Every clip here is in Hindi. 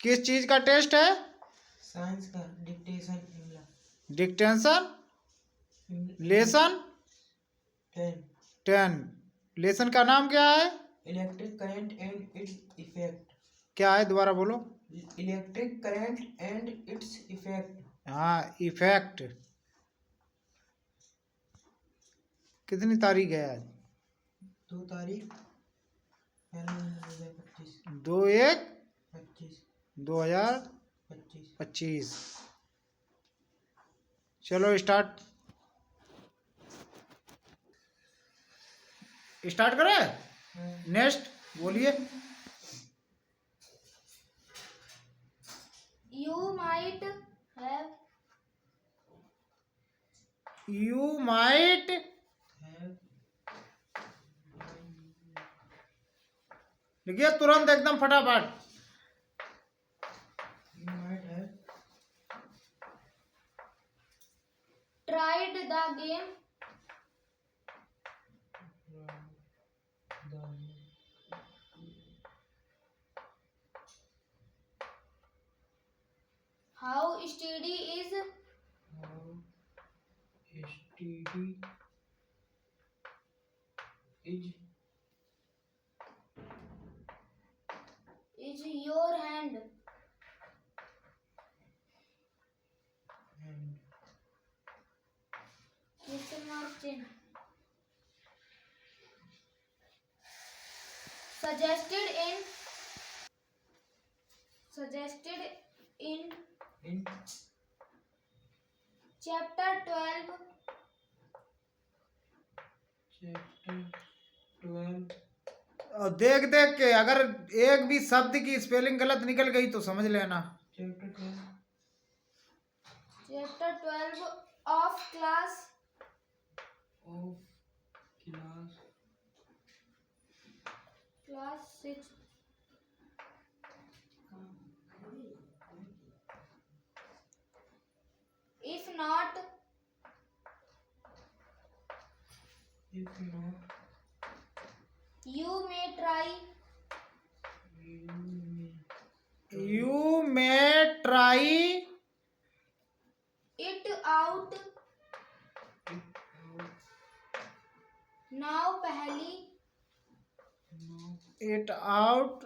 किस चीज का टेस्ट है? साइंस का डिक्टेशन इमला डिक्टेंशन लेसन 10 10। लेसन का नाम क्या है? Electric current and its effect. क्या है, दोबारा बोलो। Electric current and its effect. हाँ, इफेक्ट। कितनी तारीख है आज? 2 तारीख 2025। 2/1/2025। चलो स्टार्ट करें। नेक्स्ट बोलिए। You might have you might लिखिए तुरंत एकदम फटाफट। You might have tried the game the how steady is how steady is your hand. and Question mark chin. Suggested in in chapter 12 chapter 12 और देख देख के अगर एक भी शब्द की स्पेलिंग गलत निकल गई तो समझ लेना। chapter 12 of class of class 6. If not, you may try you may try it out now. पहली इट आउट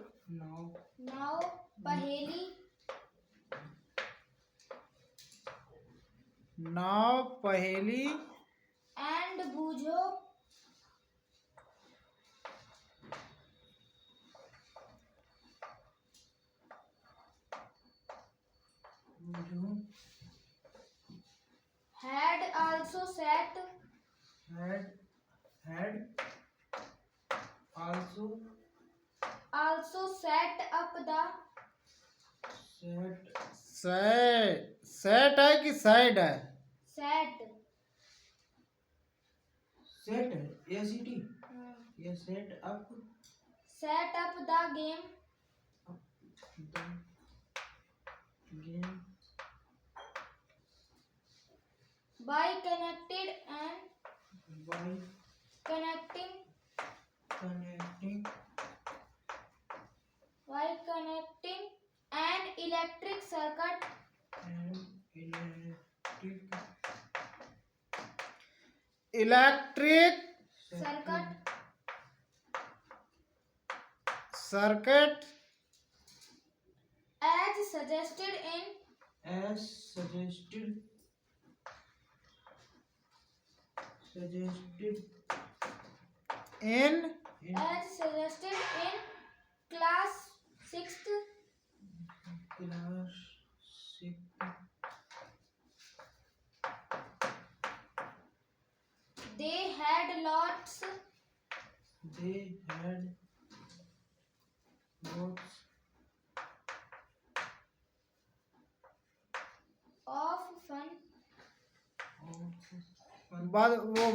now पहेली नाव पहेली and बूझो had also set up the set है कि साइड है? set set ACT ये set up the game by connecting an electric circuit electric circuit as suggested in in class 6th. They had lots of fun.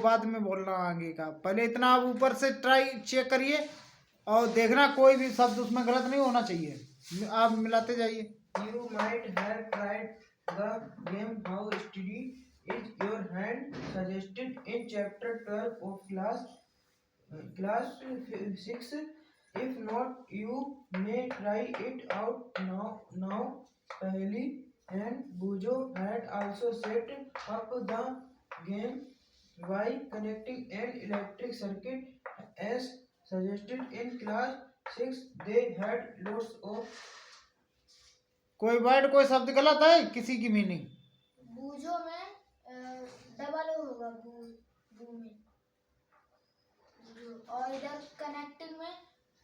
बाद में बोलना आगे का, पहले इतना आप ऊपर से ट्राई चेक करिए और देखना कोई भी शब्द उसमें गलत नहीं होना चाहिए। आप मिलाते जाइए। You might have tried the game How Steady Is Your Hand suggested in chapter 12 of class 6 If not, you may try it out now. Paheli and Bujo had also set up the game by connecting an electric circuit as suggested in class 6. They had lots of कोई वर्ड कोई शब्द गलत है किसी की मीनिंग? बूझो में डबल ओ होगा बू में बूझो, और इधर कनेक्टिंग में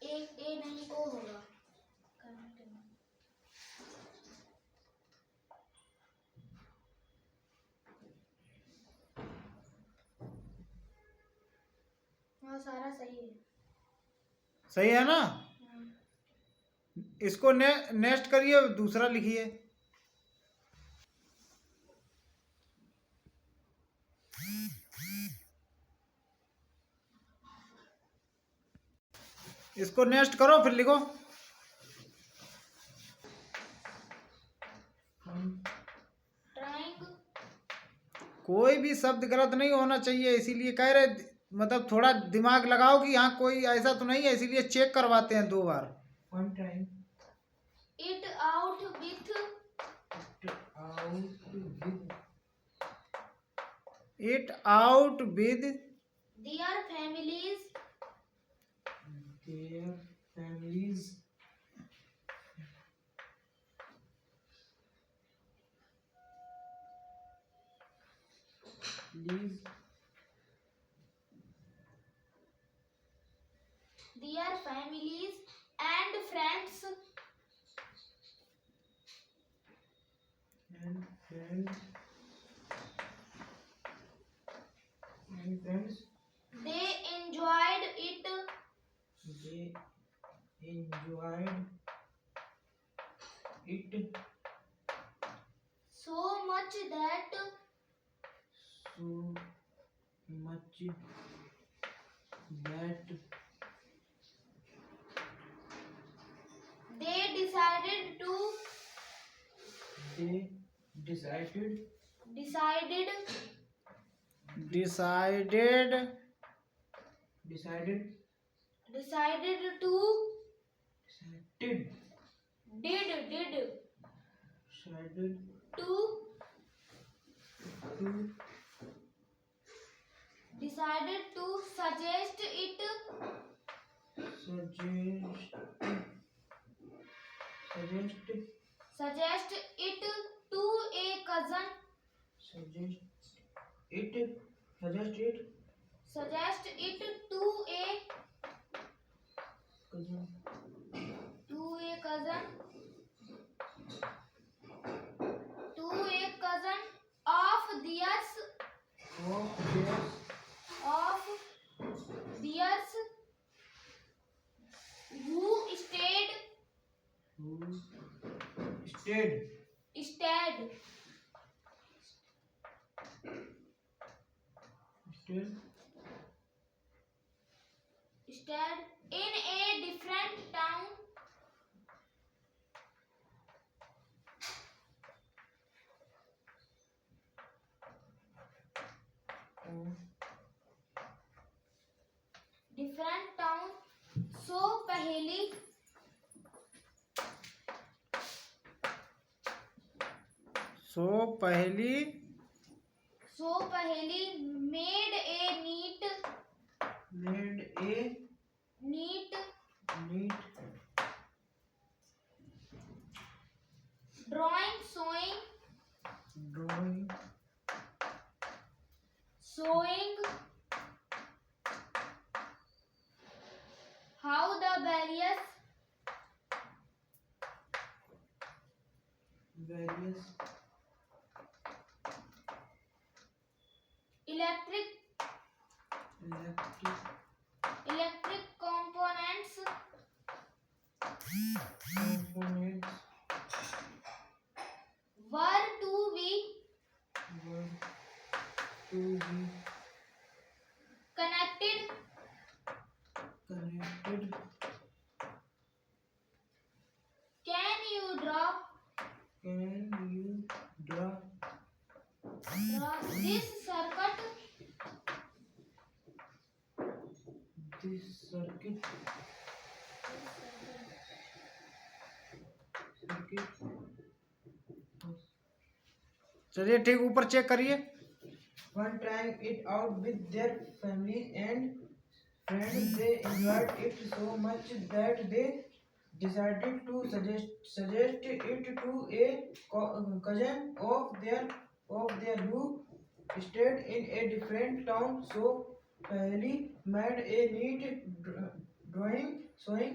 एक ए नहीं ओ होगा कनेक्टिंग में। हाँ सारा सही है। सही है ना? इसको नेक्स्ट करिए, दूसरा लिखिए। इसको नेक्स्ट करो फिर लिखो। ट्राइंग कोई भी शब्द गलत नहीं होना चाहिए, इसीलिए कह रहे, मतलब थोड़ा दिमाग लगाओ कि यहाँ कोई ऐसा तो नहीं है, इसीलिए चेक करवाते हैं 2 बार। one time it out with it out with their families their families. Please their families and friends and friends they enjoyed it they enjoyed it so much that so much that they decided they decided decided decided to did did decided to to decided to suggest it suggest it to a cousin suggest it suggest it to a cousin of theirs who stayed in a different town so पहेली made a neat drawing showing how the various electric components were to be connected can you draw this circuit चलिए ठीक, ऊपर चेक करिए। When trying it out with their family and friends, they enjoyed it so much that they decided to suggest it to a cousin of their who stayed in a different town. So Paheli made a neat drawing showing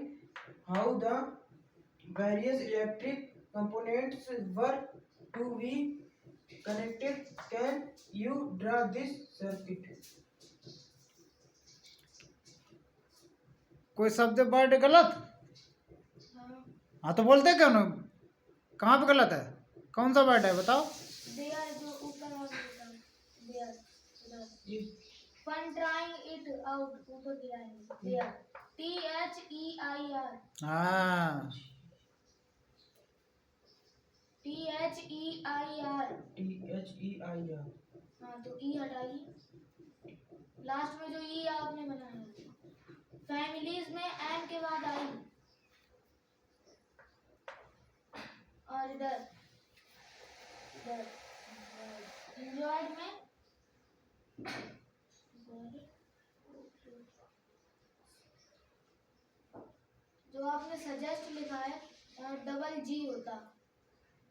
how the various electric components were to be connected. Can you draw this circuit? कोई शब्द वर्ड गलत? हाँ, हाँ तो बोलते क्यों ना? कहाँ पे गलत है? कौन सा वर्ड है बताओ? देयर जो ऊपर वाला होता है, देयर उधर। जी फन ट्राइंग इट आउट ऊपर गिराएंगे, देयर THEIR हाँ, THEIR। THEIR हाँ तो ई हटाइए, लास्ट में जो ई आपने बनाया। फैमिलीज में एन के बाद आई, और इधर इधर एंड्रॉइड में जो आपने सजेस्ट लिखा है डबल जी होता,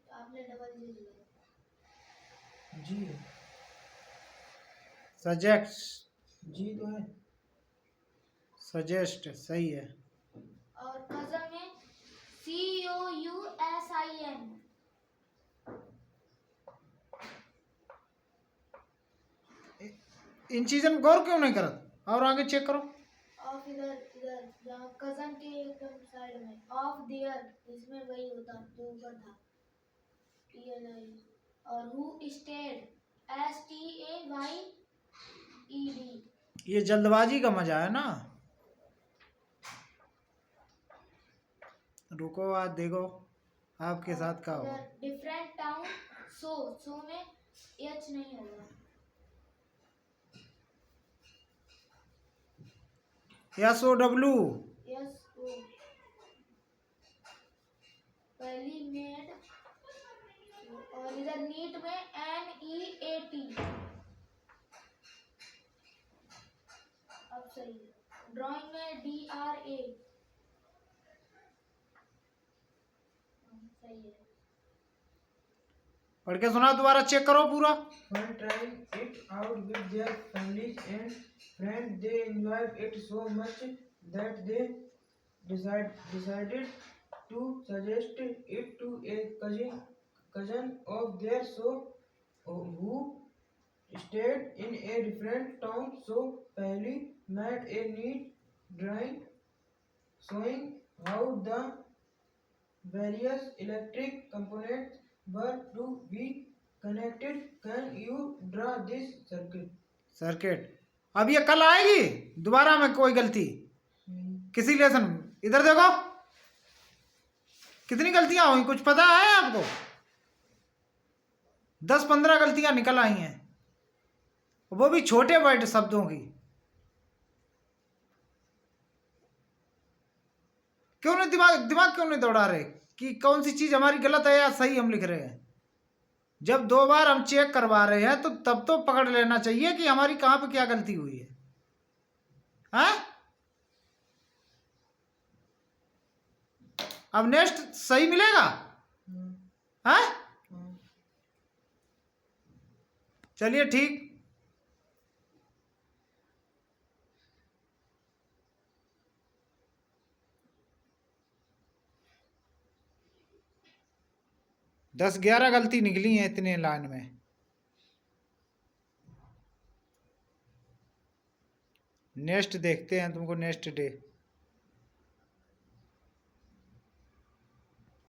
तो आपने डबल जी लिखा। जी सजेस्ट, जी तो है। सजेस्ट सही है। और कजन में COUSIN। इन चीज़ों में गौर क्यों नहीं करत? और आगे चेक करो। ऑफ इधर इधर जहाँ कजन के एकदम साइड में ऑफ देयर, इसमें वही होता जो ऊपर था TLI। और हु स्टेड STAYED। ये जल्दबाजी का मजा है ना। रुको आज देखो आपके साथ का हो। डिफरेंट टाउन, सो में एच नहीं होगा। SOW, SO पहली मेड, और इधर नीट में NEAT। अब सही है। ड्राइंग में DRA सही है। पढ़ के सुना, दोबारा चेक करो पूरा। When trying it out with their families and friends, they enjoyed it so much that they decided to suggest it to a cousin of theirs who stayed in a different town. So Paheli made a neat drawing showing how the various electric components were to be connected. Can you draw this circuit? Circuit अब ये कल आएगी दोबारा में कोई गलती किसी लेसन में? इधर देखो कितनी गलतियां हुई, कुछ पता है आपको? 10-15 गलतियां निकल आई हैं, वो भी छोटे वर्ड शब्दों की। क्यों नहीं दिमाग क्यों नहीं दौड़ा रहे कि कौन सी चीज हमारी गलत है या सही हम लिख रहे हैं? जब 2 बार हम चेक करवा रहे हैं तो तब तो पकड़ लेना चाहिए कि हमारी कहाँ पे क्या गलती हुई है। हैं? अब नेक्स्ट सही मिलेगा? हैं? चलिए ठीक। दस 11 गलती निकली हैं इतने लाइन में। नेक्स्ट देखते हैं तुमको नेक्स्ट डे।